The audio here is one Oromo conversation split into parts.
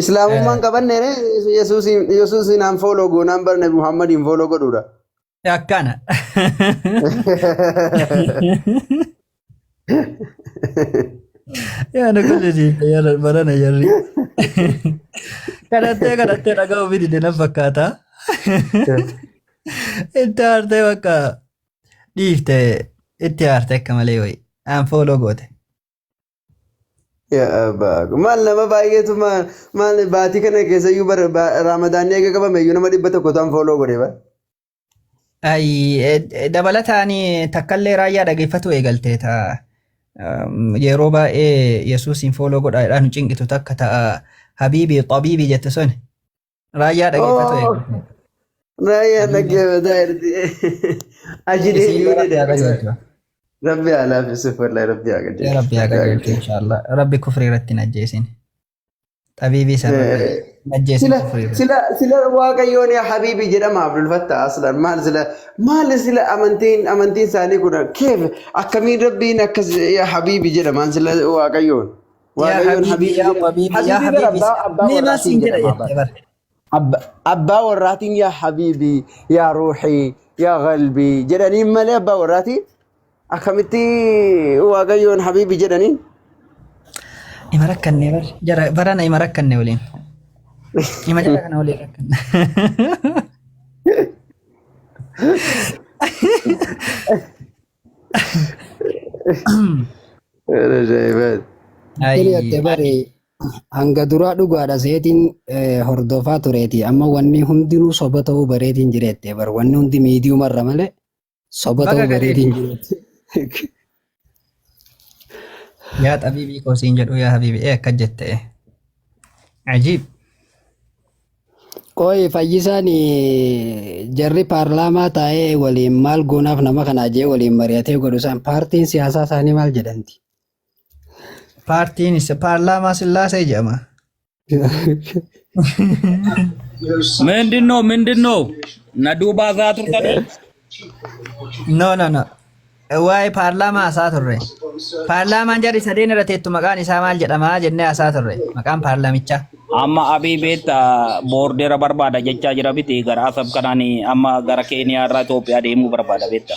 Islaamummaan qabanne Yesuusin aan follow goonaan barne Muhammadiin follow godhuudha. akkana. Yaa na kullisi yaa barana jarri. Kadhattee dhaga'uu fi dide na fakkaata. Itti aartee bakka dhiifte itti aarte akka malee wayi. Aan follow goote. Yaa abbaa maal nama baay'eetu maal baatii kana keessayyuu Ramadaanni eega qabame iyyuu nama 100 ta'an follow godhe bara. Dabalataan takkallee raayyaa dhageeffatu eegalte ta'a. Yeroo baay'ee Yesuusin follow godhaadhaan cinqitu takka ta'a. Habiibii xabiibii jette sun raayyaa dhageeffatu eegalte. Raayyaa dhaggeeffataa jirti. Ajidee iyyuu dheedha. Rabbi alaafisuuf wallahi Rabbi haa Ya Rabbi haa qajeelchu inshaallah. Rabbi kufrii irratti hin ajjeesin. Xabiibii sana ajjeesin kufrii irratti. sila Waaqayyoon yaa Habiibii jedhama Abdul Fattah aslan maal sila amantiin isaanii kun keef akkamiin Rabbiin akkas yaa Habiibii jedhaman sila Waaqayyoon. Waaqayyoon Habiibii Meemaa siin jedha jette bara. Abbaa warraatiin yaa Habiibii yaa Ruuxii yaa Qalbii jedhaniin malee abbaa warraatiin akkamitti Waaqayyoon Habiibii jedhaniin. Ima rakkanne jara barana ima rakkanne waliin. Ima jara kana waliin rakkanne. Kiriyatte bare hanga duraa dhugaadha seetiin hordofaa tureeti amma wanni hundinuu soba ta'uu bareetiin jireette bar wanni hundi miidiyumarra malee soba ta'uu bareetiin jireette. Yaa xabiibii koosiin jedhu yaa habiibii akka jette. Ajiib. Qoy fayyisaan jarri paarlaamaa taa'ee waliin maal goonaaf nama kana jee waliin mari'atee godhu isaan paartiin siyaasaa isaanii maal jedhamti? Paartiin paarlaamaa Sillaasee jedhama. ምንድነው ነዱባ ዛቱር ቀደ No. Waa'ee paarlaamaa hasaa turre. Paarlaamaan jarri sadeen irra teettu maqaan isaa maal jedhama jennee hasaa turre. Maqaan paarlaamichaa. amma abii beetta boordeera barbaada jechaa jira biti gara asab kanaani amma gara keeniyaa irraa Itoophiyaa deemuu barbaada beetta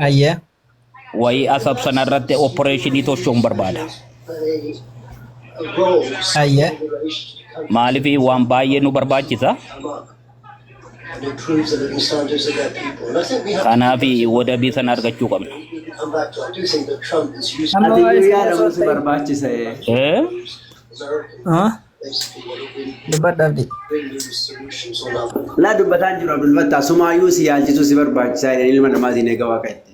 Ayyee. wayi asab sanarratti opereeshinii toshoon barbaada Ayyee. maaliif waan baay'ee nu barbaachisa kanaaf wadabii sana argachuu qabna Amma waa'ee Yaadamu si barbaachisa. dubbadhaaf di. Laa dubbataan jiru Abdul Fattah sumaayyuu si yaalchisuu si barbaachisaa jedhanii ilma namaatiin eega Waaqayyotti.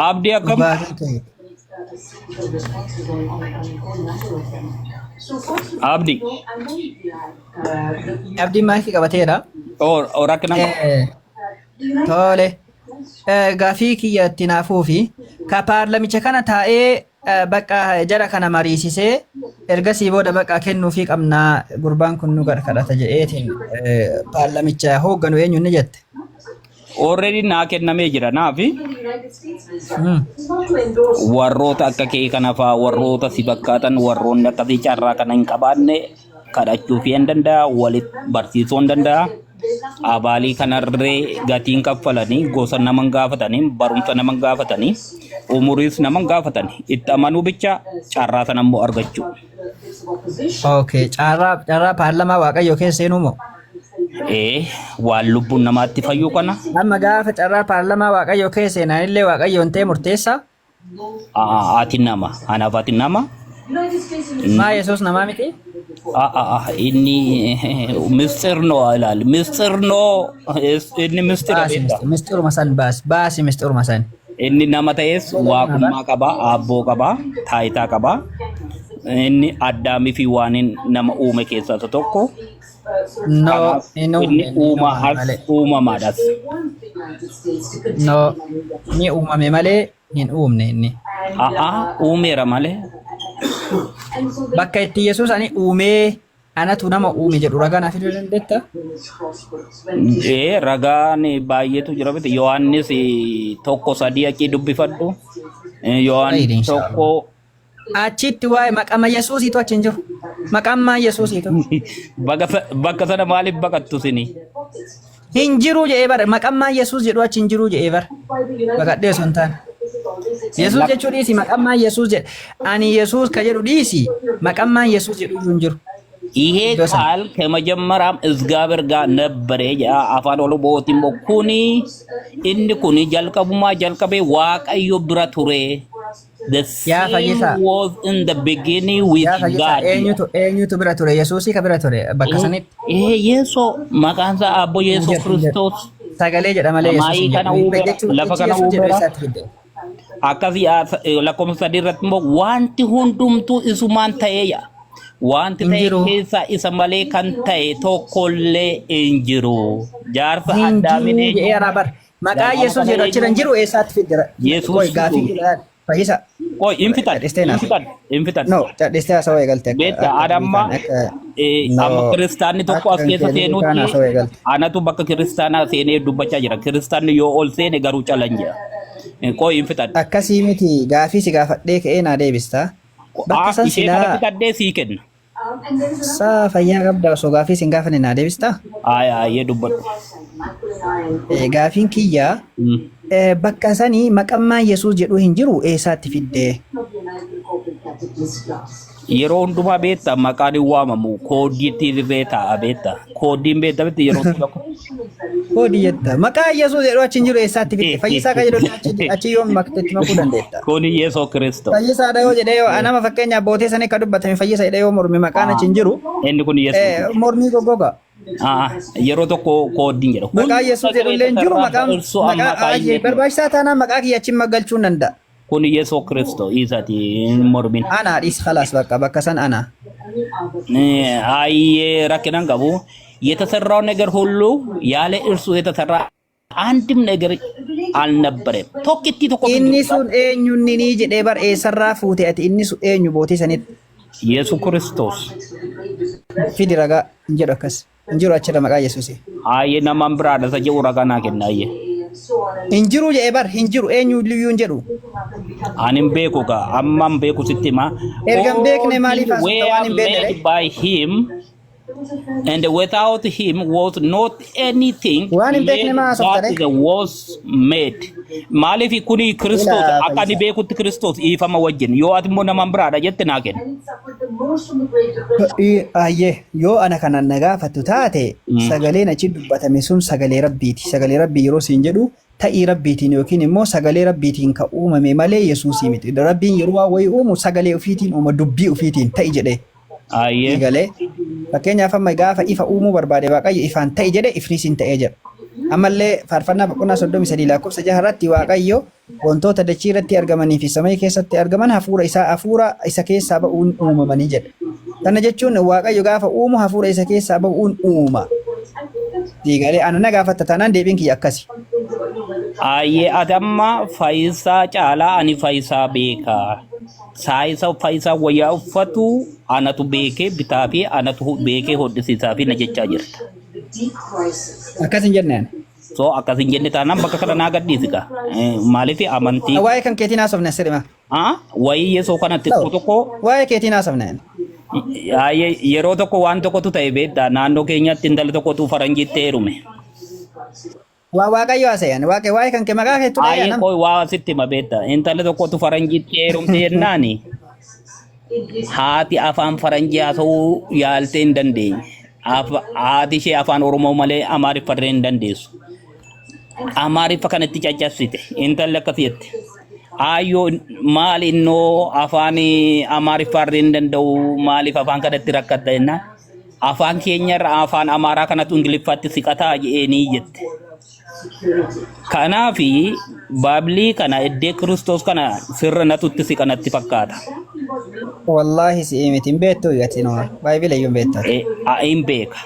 abdii akkam Baatii ta'e. abdii Abdiin maakii qabateedha. oo rakkina Tole. Gaafii kiyya itti naafuu fi ka paarlamicha kana taa'ee bakka jara kana mariisisee ergasii booda bakka kennuufii qabnaa gurbaan kun nu kadhata jedheetiin paarlamicha hoogganu eenyu ni jette. already naa kennamee jira naafi warroota akka kee kana faa warroota si fakkaatan warroonni akkasii carraa kana hin qabaanne kadhachuu fi hin danda'a walitti barsiisuu hin danda'a abaalii kanarree gatiin kaffalanii gosa naman gaafatanii barumsa naman gaafatanii umuriis naman gaafatanii itti amanuu bicha carraa sana immoo argachuu. Okay, carraa paarlamaa Waaqayyoo keessa seenuu moo? Waan lubbuun namaatti fayyuu kana. Amma gaafa carraa paarlamaa Waaqayyoo keessa seenan illee Waaqayyoon ta'e murteessaa? Ati nama anaaf ati nama. Maa Yesuus namaa miti? Inni mistirno ilaali mistirno inni mistira beekta. Mistiruma san baasi mistiruma san. Inni nama ta'es waaqummaa qaba abboo qaba taayitaa qaba inni addaamii fi waan nama uume keessaa tokko. No, inni uumamaadhas. No, ni uumame malee hin uumne inni. Uumeera malee. Bakka itti Yesuus ani uumee anatu nama uume jedhu ragaa naaf fiduu dandeetta? Ragaan baay'eetu jira biti Yohaannis tokko sadii akki dubbifadhu. Yohaannis tokko achitti waa'ee maqama Yesuusiitu achi hin jiru. Maqammaa Yesuusiitu. Bakka sana maaliif baqattu sini? Hin jiru jedhee bara maqammaa Yesuus jedhu achi hin jiru jedhee bara. Baqadhee osoo hin taane. Yesuus jechuun dhiisi maqammaa Yesuus jedhe. Ani Yesuus ka jedhu dhiisi maqammaa Yesuus jedhu hin jiru. ይሄ ቃል ከመጀመሪያም እግዚአብሔር ጋር ነበረ አፋን ኦሮሞቲም ኩኒ ኢን ኩኒ ጀልቀቡማ ጀልቀቤ ዋቀዮ ብራ ቱሬ the same was in the beginning with God eenyutu bira ture Yesuusii ka bira ture bakka sanitti yeso maqaansa abbo Yesuus Kiristoos sagalee jedha malee Yesuus lafa kana akkasi lakkoofsa dirratti immoo wanti hundumtu isumaan ta'eeya wanti ta'e keessa isa malee kan ta'e tokkollee hin jiru jaarsa addaamine maqaa Yesuus jedhu achirra hin jiru eessaatti fidira Yesuus gaafii fayyisa infitan no dadhistee haasawaa eegalte beekta adamma amma kiristaanni tokko as keessa seenutti anatu bakka kiristaanaa seenee dubbachaa jira kiristaanni yoo ol seene garuu calan jira qoo infitan akkasii miti gaafii si gaafadhee ka'ee naa deebistaa bakka san silaa fidadhee sii kenna saa fayyaa qabda osoo gaafii sin gaafanne naa deebistaa aayee dubbadhu gaafiin kiyyaa bakka sanii maqammaa Yesuus jedhu hin jiru eessaatti fiddee yeroo hundumaa beekta maqaan hin waamamu koodiitti irree taa'a beekta koodiin beektametti yeroo tokko koodii jetta maqaa Yesuus jedhu achi hin jiru eessaatti fidde fayyisaa ka jedhu achi yoom makteetti makuu dandeetta kuni Yesuus Kiristoos fayyisaadha yoo jedhee yoo nama fakkeenya bootee sanii ka dubbatame fayyisa jedhee yoo mormi maqaan achi hin jiru inni kun Yesuus mormii goggoga yeroo tokko koodiin jedhu maqaa Yesuus jedhu illee hin jiru maqaa barbaachisaa taanaan maqaa kiyya achi galchuun danda'a kun Yesuus Kiristoos isaati mormin ana hadis khalas bakka san ana አየ ራኪናን ቀቡ የተሰራው ነገር ሁሉ ያለ እርሱ የተሰራ አንድም ነገር አልነበረም ቶኪቲ ቶኮ ኢኒሱን ኤኙኒ ጀዴ በር ኤሰራ ፉቴ አቲ ኢኒሱ ኤኙ ቦቴ ሰኒት ኢየሱስ ክርስቶስ ፊዲራጋ እንጀራከስ እንጀራ አቸ ደመቃ ኢየሱስ አየ ነማን ብራዳ ሰጀ ኡራጋና ከናየ እንጅሩ ጀዴ በር እንጅሩ ኤኙ ልዩ እንጀሩ አንም ቤኩጋ አማም ቤኩ ሲቲማ ኤርገም ቤክኔ ማሊፋ ዋንም ቤለ by him and without him was not anything that was made malifi kuni Christos akani bekut Christos ifama wajin yo atmo naman brada jette naken aye yo ana kanan naga fatutaate sagale na ci dubbatame sun sagale rabbiti sagale rabbi yero sin jedhu ta'i rabbitiin yookiin immoo sagalee rabbiitiin ka uumame malee Yesuusii miti rabbiin yeroo wayi uumu sagalee ofiitiin uuma dubbii ofiitiin ta'i jedhe aye galee fakkeenyaaf amma gaafa ifa uumuu barbaade waaqayyo ifaan ta'i jedhe ifnisin ta'ee jedha ammallee faarfannaa boqonnaa 33 lakkoofsa 6 irratti waaqayyo wantoota dachii irratti argamanii fi samii keessatti argaman hafuura isa keessaa ba'uun uumamanii jedha kana jechuun waaqayyo gaafa uumu hafuura isa keessaa ba'uun uuma digalee anana gaafatta taanaan deebiin kiyya akkasi aye adamma faisa cala ani faisa beka saisa faisa waya uffatu anatu beke bitafi anatu beke hoddisiisa fi najecha jirta akkasin jennaan so akkasin jenne taanaan bakka kana nagaddiisika maalifi amantii waa'ee kan keetiin haasofne sirma waa'ee Yesuus kanatti tokko waa'ee keetiin haasofne aye yeroo tokko waan tokkotu ta'e beekta naannoo keenyatti intalli tokkotu faranjiitti heerume waaqayyo haasa'an waa'ee kan kee maqaa keetu aye koi waa sitti mabeetta intalli tokkotu faranjiitti heerumte jennaani haati afaan faranjii haasa'uu yaaltee hin dandeenye haati ishee afaan Oromoo malee Amaariffarree hin dandeessu Amaariffa kanatti caccabsite intalli akkasii jette ayo maal innoo afaan Amaariffarree hin danda'u maaliif afaan kanatti rakkatta jennaan afaan keenyarra afaan Amaaraa kanatu Ingiliffaatti siqataa jedheenii jette kanaafi baabilii kana iddee Kiristoos kana sirra natutti siqanatti fakkaata wallahi si imitin beektu yatinoo baayibila yoon beekta hin beeka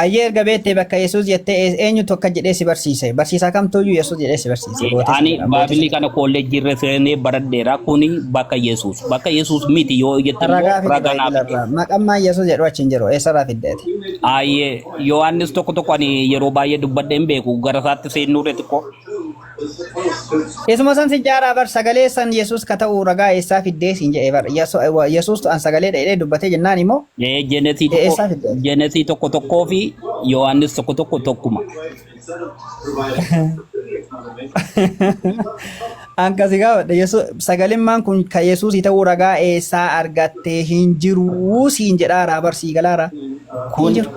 ayyee erga beektee bakka Yesuus jettee eenyu tokko jedhee si barsiise barsiisaa kamtuyyuu Yesuus jedhee si barsiise ani baabilii kana kolleejjii irra seenee baradheera kuni bakka Yesuus miti yoo jette ragaa maqammaa Yesuus jedhu achi hin jiru eessarraa fiddeeti ayyee Yohaannis tokko ani yeroo baay'ee dubbadhee hin beeku gara isaatti seenuu xiqqoo Isuma san sin jaaraa bar sagalee san Yesuus ka ta'u ragaa eessaa fiddee sin jedhee bar Yesuus an sagalee dheedhee dubbatee jennaan immoo Jenesii tokko tokkoo fi Yohaannis tokko tokko tokkuma. Angkasi gaafadha sagaleen maan kun ka Yesuus ta'uu ragaa eessaa argattee hin jiru siin jedhaara barsii galaara. Kun jiru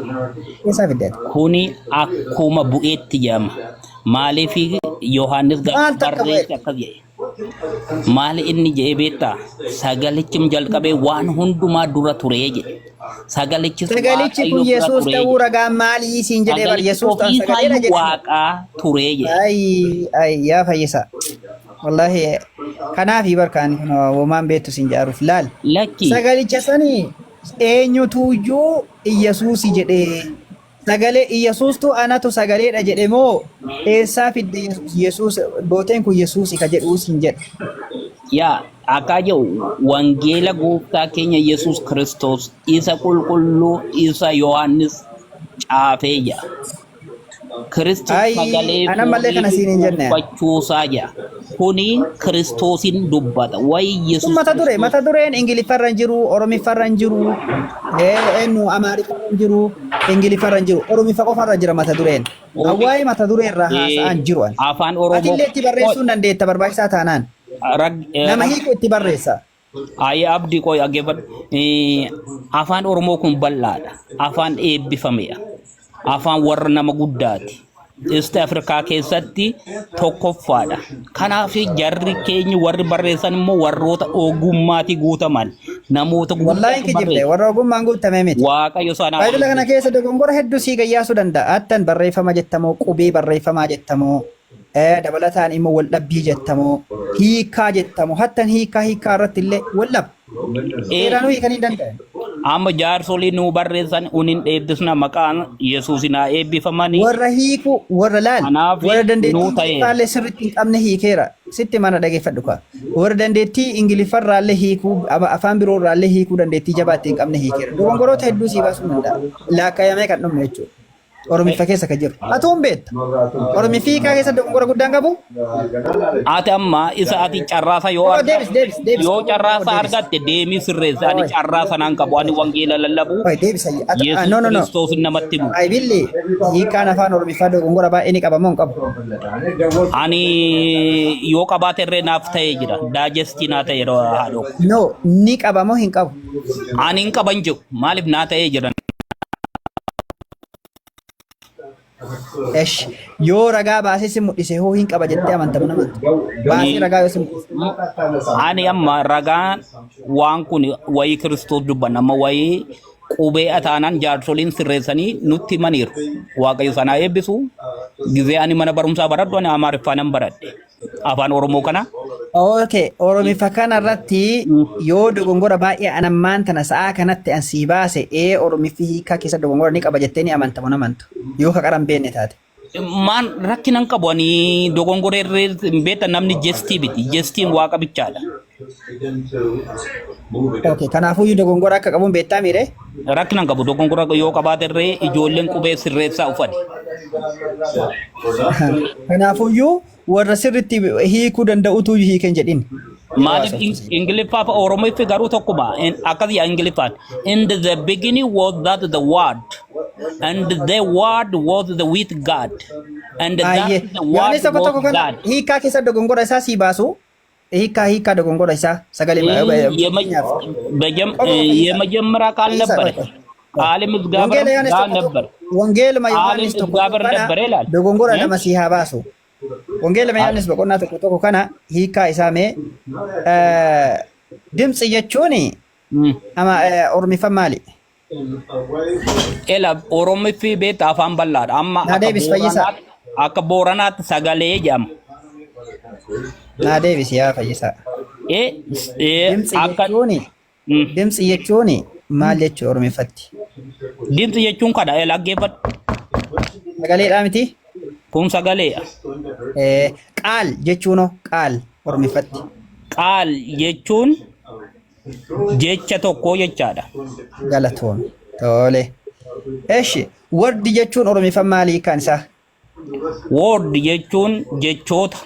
eessaa fiddee? Kuni akkuma bu'eetti jedhama. Maaliif Yohaannis barreesse akkas jedhe? Maali inni jedhee beektaa? Sagalichim jalqabee waan hundumaa dura ture jedhe. Sagalichi kun Yesuus ta'uu ragaa maalii siin jedhee bar Yesuus ta'an sagalee jedhe. Waaqaa ture jedhe. Ay yaa fayyisa. Wallahi kanaafi barkaan womaan beektu siin jaaruuf laal. Sagalicha sanii eenyutuyyuu Yesuus jedhee. Sagalee Yesuustu anatu sagaleedha jedhe moo eessaa fidde Yesuus booteen kun Yesuus ka jedhu siin jedha. Yaa akka jedhu wangeela gooftaa keenya Yesuus Kiristoos isa qulqulluu isa Yohaannis caafee jira. Kiristoos sagalee fachuusaa jira. Kuni Kiristoosin dubbata. Wayi Yesuus. Mata dureen Ingiliffarra jiru, Oromiffarra jiru, Amaariffarra jiru, Ingiliffarra jiru, Oromiffa qofarra jira mata dureen. Wayi mata dureen irraa haasa'an jiru. Afaan Oromoo. Ati illee itti barreessuu dandeetta barbaachisaa taanaan. Nama hiiku itti barreessa. Ayi abdii qoy ageeffadhu. Afaan Oromoo kun bal'aadha. Afaan eebbifameedha. Afaan warra nama guddaati. East Afrikaa keessatti tokkoffaadha. Kanaaf jarri keenya warri barreessan immoo warroota ogummaati guutaman namoota wallahi kijibde warra ogummaan guutame miti. Waaqayyo sana. Baay'ee kana keessa dogongora hedduu sii gayyaasuu danda'a. Attan barreeffama jettamoo qubee barreeffamaa jettamoo dabalataan immoo wal dhabbii jettamoo hiikaa jettamoo hattan hiikaa irratti illee wal dhab. Eeranuu hiikanii danda'an. Amma jaarsolii nu barreessan unin dheebbisna maqaan Yesuusinaa eebbifamanii. Warra hiiku warra laal warra dandeettii faalee sirriitti hin qabne hiikeera sitti mana dhageeffadhu ka warra dandeettii Ingiliffarraallee hiikuu afaan biroorraallee hiikuu dandeettii jabaatti hin qabne hiikeera dogongoroota hedduu sii baasuu danda'a laakkayamee kan dhumne jechuudha. Oromiffa keessa ka jiru. Atuun beekta. Oromiffi hiikaa keessa dogongora guddaan qabu. Ati amma isa ati carraasa yoo carraasa argatte deemii sirreessa ani carraasa naan qabu ani wangeela lallabu. Yesuus Kiristoos namatti himu. Aybillee hiikaan afaan Oromiffaa dogongora baay'ee ni qaba moo hin qabu? Ani yoo qabaate irree naaf ta'ee jira. Daajestii naa ta'e yeroo haadhoo. No ni qaba moo hin qabu? Ani hin qaban jiru maaliif naa ta'ee jira? Esh yoo ragaa baasee si mul'ise hoo hin qaba jettee amantamu namatti. Baasee ragaa yoo si mul'ise. Ani amma ragaan waan kun wayii Kiristoos dubban amma wayii qubee ataanaan jaarsoliin sirreessanii nutti himaniiru. Waaqayyo sanaa eebbisu gizee ani mana barumsaa baradhu ani Amaariffaanan baradhe. Afaan Oromoo kana. Okay, Oromiffa kanarratti yoo dogongora baay'ee anammaan tana sa'aa kanatti an sii baase Oromiffi hiikaa keessa dogongora ni qaba jettee ni amantamu namantu yoo ka qaran beenne taate. Maan rakkinan qabu ani dogongora irree beeta namni jestii biti jesttiin waaqa bichaadha. Okay, kanaafuu dogongora akka qabuun beektaa miire? Rakkinan qabu dogongora yoo qabaate irree ijoolleen qubee sirreessaa ufani. Kanaafuu warra sirriitti hiikuu danda'utu hiiken jedhin. Maaliif Ingiliffaa fi Oromoofi garuu tokkuma akkas yaa Ingiliffaan. In the beginning was that the word and the word was the with God and that the word was God. Hiikaa keessa dogongora isaa sii baasu. Hiikaa dogongora isaa sagalee የመጀመሪያ ቃል ነበረ ቃል ምዝጋበር ነበር ወንጌል ማዮሐንስ ምዝጋበር ነበር ይላል dogongora nama sii haa baasu. Wangeela Yohaannis boqonnaa tokko kana hiikaa isaa mee dimtsi jechuun Oromiffa maali? Ela Oromiffi beekta afaan bal'aadha amma akka Booranaatti sagalee jedhama. Naa deebisi yaa Fayyisaa. Dimtsi jechuun maal jechuu Oromiffatti? Dimtsi jechuun kana dhaggeeffadhu. Sagaleedhaa miti? Kun sagaleedha. Qaal jechuun qaal Oromiffatti. Qaal jechuun jecha tokko jechaadha. Galatoon tole. Eshi wardi jechuun Oromiffa maali kan isaa? Word jechuun jechoota.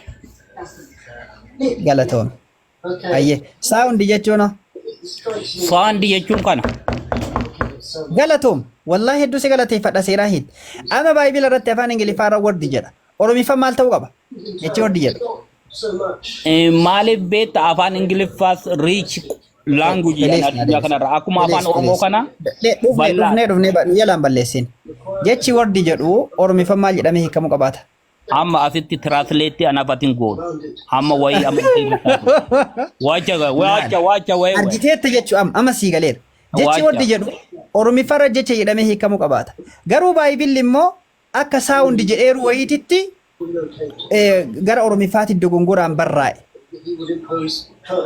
Galatoom. Ayyee. Sound jechuun Sound jechuun kana. galatoom. Wallahi hedduu si galateeffadha seeraa hit. Ama baay'ee irratti afaan Ingiliffaarra word jedha. Oromiffaan maal ta'uu qaba? Jechi word jedha. Maaliif beekta afaan Ingiliffaas rich language jedhan addunyaa kanarra akkuma afaan Oromoo kana dhufnee yalaan balleessin. Jechi word jedhu Oromiffaan maal jedhamee hiikamuu qabaata? amma asitti translate anafatin goon amma wayi amma wacha wayi argiteetta jechuun amma sii galeera. Jechi word jedhu Oromiffaarra jecha jedhamee hiikamuu qabaata. Garuu Baayibilli immoo akka saawundi jedheeru wayiititti gara Oromiffaatti dogongoraan barraa'e.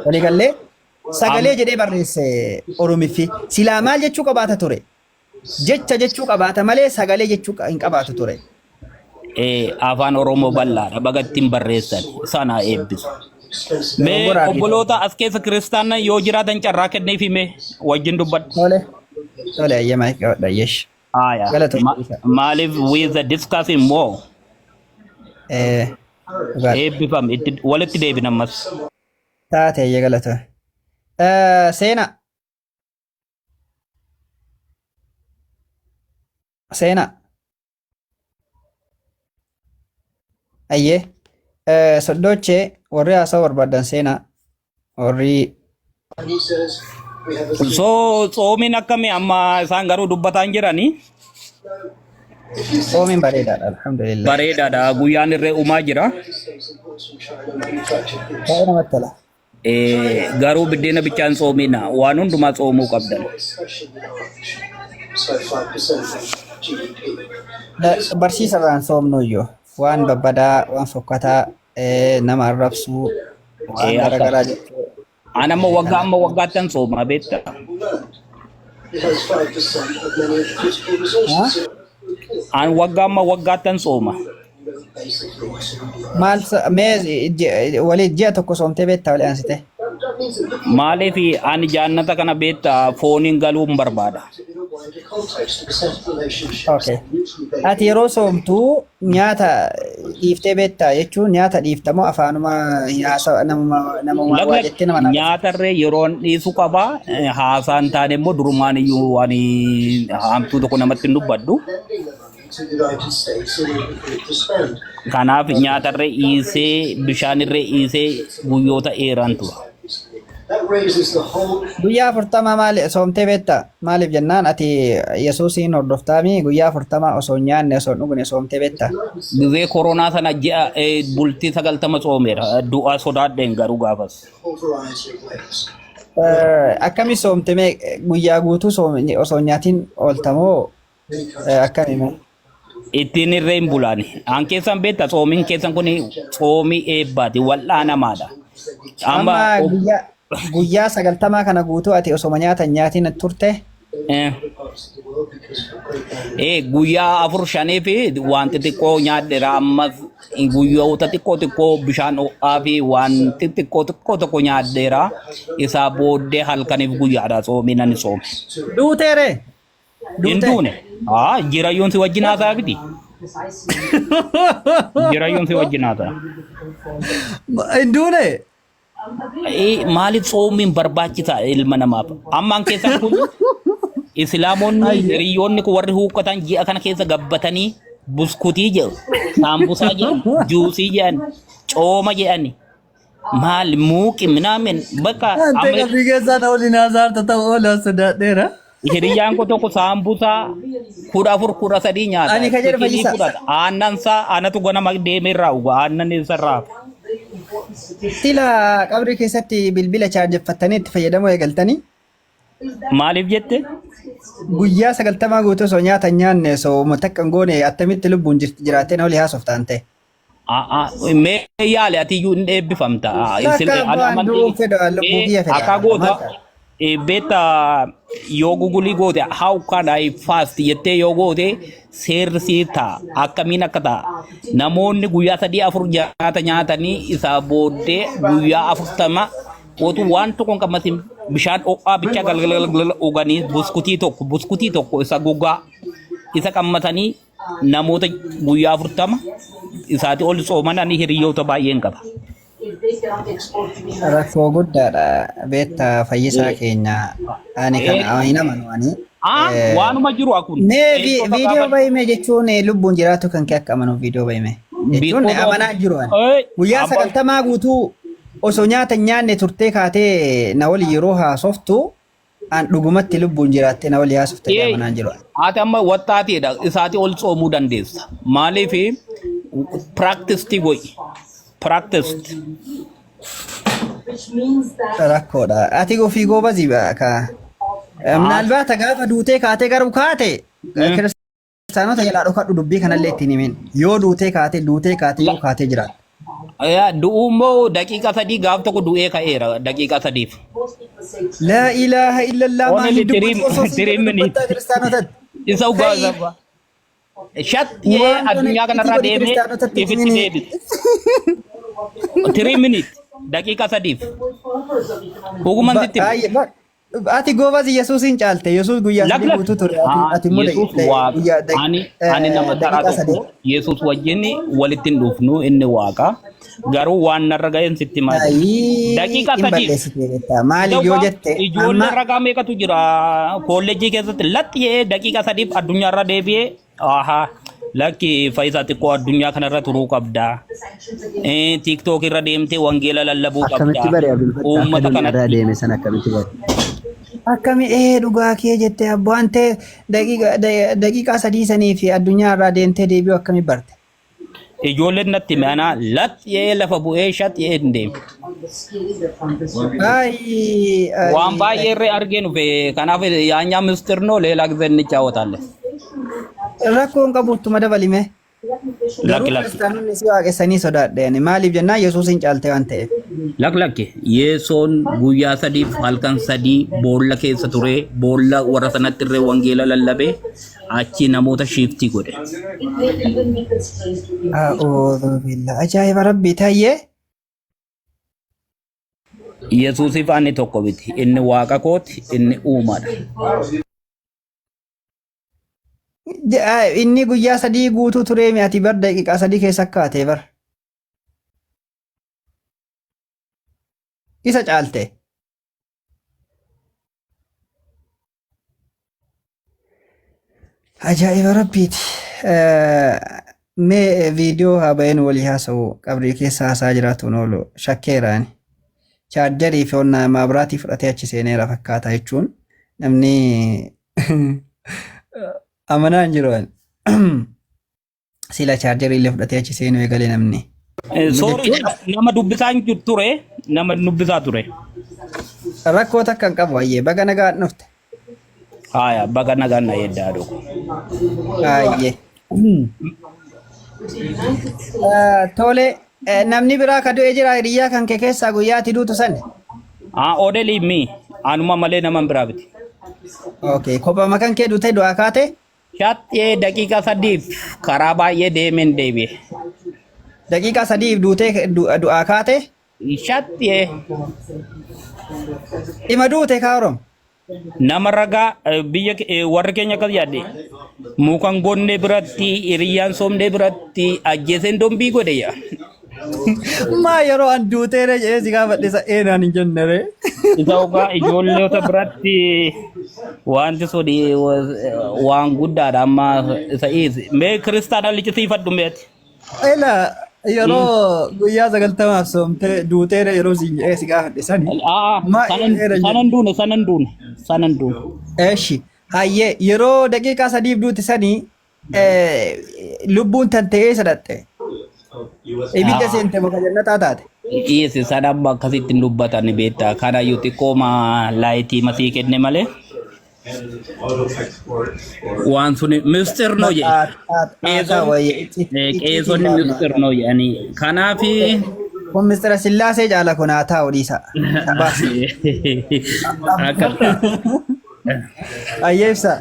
Waliigallee sagalee jedhee barreesse Oromiffi. Silaa maal jechuu qabaata ture? Jecha jechuu qabaata malee sagalee jechuu hin qabaatu ture. Afaan Oromoo bal'aadha bagattiin barreessan sana eebbisu. Mee obboloota as keessa kiristaanaa yoo jiraatan carraa kenneef hime wajjin dubbadhu. Tole ayyamaa qabadha yesh. Maaliif with the discussing more. Eebbifam walitti deebina ammas. Taate ayya galata. Seena. Seena. Ayyee. Soddochee warri haasaa barbaadan seenaa warri so tsoomiin akkamii amma isaan garuu dubbataan jiranii tsoomiin bareedaadha alhamdulillah bareedaadha guyyaan irree uumaa jira baay'ee namatti tola garuu biddeena bichaan tsoomiina waan hundumaa tsoomuu qabdan barsiisarraan soomnuyyoo waan babbadaa waan fokkataa nama arrabsuu waan garagaraa jechuudha. Ana amma waggaattan sooma beekta. An waggaattan sooma. Maal mee walii ji'a tokko soomtee beektaa walii ansite? Maaliif ani jaannata kana beekta fooniin galuun barbaada. Okay. Ati yeroo soomtuu nyaata dhiiftee beektaa jechuun nyaata dhiiftamoo afaanuma nama waa jettee nama nyaatarree yeroon dhiisu qaba haasaan taane immoo durumaan iyyuu waan hamtuu tokko namatti hin dubbaddu. Kanaaf nyaatarree dhiisee bishaanirree dhiisee guyyoota dheeraan tura. Guyyaa 40 maali soomtee beektaa? Maaliif jennaan ati Yesuusiin hordoftaami guyyaa 40 osoo nyaanne osoo dhugne soomtee beektaa? Gizee koronaa sana ji'a bultii 90 soomeera du'a sodaadheen garuu gaafas. Akkami soomtee guyyaa guutuu osoo nyaatiin ooltamoo akkami? Ittiin irree hin bulaani. An keessan beektaa tsoomiin keessan kun tsoomii eebbaati wal'aanamaadha. Amma guyyaa 90 kana guutuu ati osoma nyaatan nyaatiin turte? Guyyaa 4-5 fi wanti xiqqoo nyaadheera ammas guyyoota xiqqoo bishaan ho'aa fi wanti xiqqoo tokko nyaadheera isaa booddee halkaniif guyyaadha tsoomiin ani soome. Duuteere? Hin duune. Jirayyoon si wajjin haasaa fiti. Jirayyoon si wajjin haasaa. Hin duune? Maaliif tsoomiin barbaachisaa ilma namaaf? Ammaan keessan kun Islaamonni hiriyoonni kun warri huuqqatan ji'a kana keessa gabbatanii buskutii jedhu, saambusaa jedhu, juusii jedhan, cooma jedhani. Maal muuqi minaamin bakka amma qabri keessaa ta'uu linaasaarta ta'uu oola sodaadheera. Hiriyaan ko tokko saambusaa 14-13 nyaata. Ani ka jedhu fayyisa. Aannan isaa anatu ganama deemeerraa uga aannan isarraa. Sila qabri keessatti bilbila chaarjeffattanii itti fayyadamuu eegaltanii? Maaliif jette? Guyyaa 90 guutuu osoo nyaata nyaanne osoo takkan goone attamitti lubbuun jiraattee na olii haasoftaan ta'e. Mee yaale ati iyyuu hin eebbifamta. Akka goota beekta yoo gugulii goote how can I fast jettee yoo goote seerri sii ta'a akkamiin akka ta'a namoonni guyyaa 3-4 nyaata nyaatanii isaa booddee guyyaa 40 otu waan tokkoon qammasin bishaan ho'aa bichaa galgalgal uganii buskutii tokko isa gogaa isa qammatanii namoota guyyaa 40 isaati ol sooman ani hiriyoota baay'een qaba. Rakkoo guddaadha beektaa fayyisaa keenya ani kana hin amanu ani. Waanuma jiru kun. Mee viidiyoo bahime jechuun lubbuun jiraatu kan kee akka amanuuf viidiyoo bahime. Jechuun amanaa jiru ani. Guyyaa 90 guutuu osoo nyaata nyaanne turtee kaatee na wali yeroo haasoftu an dhugumatti lubbuun jiraatte na wali haasoftee amanaa jiru. Ati amma wattaateedha isaati ol soomuu dandeessa. Maaliif practice goyi. Practice. Rakkoodha. Ati ofii goobazii ka. Minaalbaata gaafa duutee kaatee garuu kaate kiristaanota jalaa dhokadhu dubbii kanallee ittiin himin. Yoo duutee kaatee yoo kaatee jiraata. Du'ummoo daqiiqa 3 gaaf tokko du'ee ka'eera daqiiqa 3. La ilaha illallah maali dubbatu kiristaanotatti. Isa ugaazaba. Shat yee addunyaa kanarraa deemee ifitti deebite. 3 minutes daqiiqa 3. Hukuman sitti. Ati goobas Yesuusin caalte Yesuus guyyaa sadii guutuu ture ati ani nama taraa tokko Yesuus wajjin walitti hin dhufnu inni waaqa garuu waan narra ga'een sitti maali daqiiqa 3 maali yoo jette ijoollee ragaa meeqatu jira kolleejjii keessatti laxxee daqiiqa 3 addunyaarra deebi'ee lakki Faayisaa xiqqoo addunyaa kanarra turuu qabda. TikTok irra deemtee wangeela lallabuu qabda. Uummata kanatti deeme san akkamitti bari. Akkami dhugaa kee jettee abbaan ta'e daqiiqaa 3 sanii fi addunyaa irraa deemtee deebi'u akkami barte? Ijoolleen natti mana laxxee lafa bu'ee shaxxee hin deemne. Waan baay'ee irree arginu kanaaf yaanyaa mistirnoo leelaa gizeenni chaawwatalle. Rakkoon qabuuttuma dabalime. Lakki. Kiristaanonni si waaqessanii sodaadheen maaliif jennaan Yesuusin caalte waan ta'eef. Lakki Yesoon guyyaa 3 halkan 3 boolla keessa ture boolla warra sanatti irree wangeela lallabee achi namoota shiftii godhe. Ajaa'iba rabbii tayyee. Yesuusiif ani tokko biti inni waaqa kooti inni uumaadha. Inni guyyaa 3 guutuu turee ati bar daqiiqaa 3 keessa kaatee bar. Isa caalte. Ajaa'iba rabbiiti. Mee viidiyoo haa baheen walii haasa'u qabrii keessa haasaa jiraatuun oolu shakkeeraani. Chaarjarii fi onnaa maabiraatii fudhatee achi seeneera fakkaata jechuun namni amanaan jiruun sila chaarjarii illee fudhatee achi seenuu eegalee namni. Nama dubbisaan ture nama dubbisaa ture. Rakkoo takka hin qabu ayyee baga nagaan dhufte. Baga nagaan na yeddaa dhugu. Ayyee. Tole namni biraa ka du'e jira hiriyaa kan kee keessaa guyyaatti duutu sanne. Odeelii mi anuma malee nama biraa biti. Okay, kophaa makan kee duutee du'aa kaate? Shaxxee daqiiqa 3 karaa baay'ee deemeen deebi'e. Daqiiqa 3 duutee du'aa kaate? Shaxxee. Ima duute kaarom? Nama ragaa biyya warra keenya akkas yaadde mukaan gonne biratti hiriyyaan soomne biratti ajjeeseen dombii godhe yaa. Maa yeroo an duuteera jedhee si gaafadhisa eenaan hin jennere. Isa ogaa ijoolleota biratti wanti sun waan guddaadha amma isa eezi. Mee kiristaana lichisiifadhu meeti. Ela yeroo guyyaa 90 soomte duuteera yeroo si gaafadhisani. Sanan duune. Eeshi hayyee yeroo daqiiqaa 3 duuti sanii lubbuun tan ta'ee sadhatte. Ibidda seente maka jannataa taate. Iyyeessi sadaan akkasitti hin dubbatan beektaa kana yoo xiqqooma laayitii masii kenne malee. Waan suni mistirnoo jedhe. Qeesonni mistirnoo jedhanii kanaafi. Kun mistira Sillaasee jaala kun haa taa'u dhiisa. Ayyeebsa.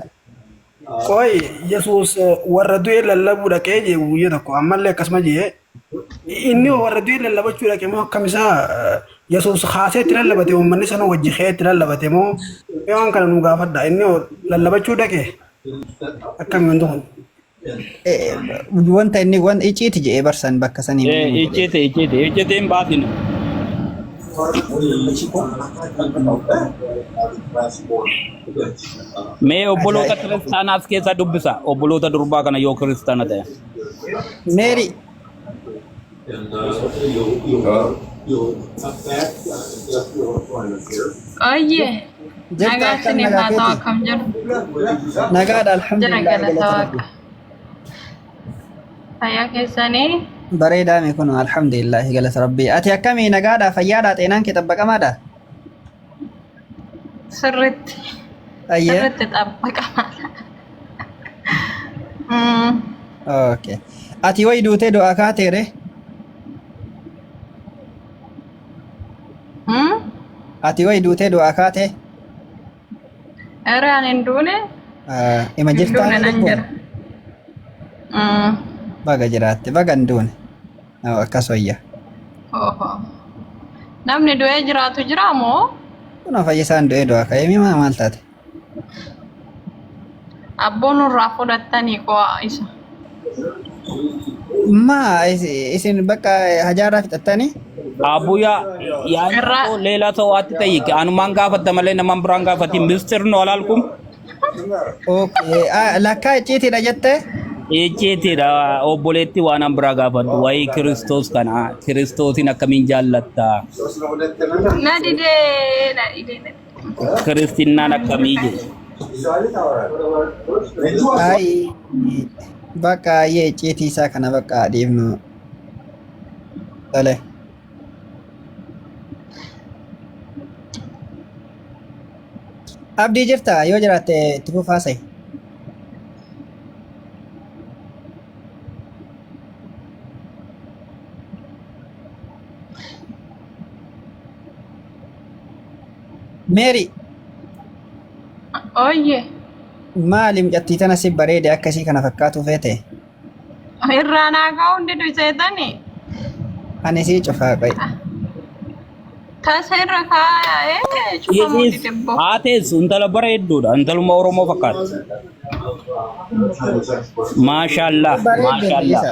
Qoy Yesuus warra du'e lallabuu dhaqee jee guyyaa tokko ammallee akkasuma jee inni warra du'e lallabachuu dhaqee moo akkam isaa Yesuus haasee itti lallabate uummanni sana wajji kee itti lallabate moo waan kana nu gaafadha inni lallabachuu dhaqee akkam yoon ta'u. wanta inni wanta icciiti jedhee barsan bakka sanii. Icciitiin baatin. Mee obboloota kiristaanaas keessa dubbisa. Obboloota durbaa kana yoo kiristaana ta'e. Meeri. Oye, Jirta nagaa akkam siniif nagaa haa ta'u keeti? akkam jiru. Nagaadha Jira alhamdulillah. galata galata waaqa. rabbi. Fayyaa keessanii Bareedaa mi kun alhamdulillah galata rabbi. Ati akkamii nagaadha fayyaadha xeenaan kee xabbaqamaadha? sirriitti Ayyee. sirriitti xabbaqamaadha. Okay. Ati wayi duutee du'aa kaateere? Ati wayi duutee du'aa kaatee? Eraan hin duune Ima hin jirtaa? duune nan jira. Baga jiraatte baga hin duune. Akkas wayya. Namni du'ee jiraatu jira moo? Kun fayyisaan du'ee du'aa ka'ee mi maal taate? Abboon irraa fudhattanii qo'a isa. Isin bakka hajaarraa fixattanii? Abuya yaa'u leela ta'aatti ta'e anumaan gaafatta malee namaan biraan gaafatti ministeerri nu alaalkum. Okay. Lakkaa icciitiidha jettee? Icciitiidha obboleetti waan an biraa gaafadhu waa'ee Kiristoos kana Kiristoosin akkamiin jaallatta Na didee na didee. Kiristinnaan akkamii jedhu. Ai bakka ayyee icciitii isaa kana bakka adeemnu. Tole. Abdii jirta yoo jiraatte itti fufaasai. Meeri Oye, maali mucattii tana si bareede akkasii kana fakkaatu feete? irraa naa ka'uun didu seetanii. Ani sii cufaa qoy. Tasa irra kaa'ee cufamuu didibbo. Haatees intala bareedduudha intaluma Oromoo fakkaata. Maashaallah maashaallah.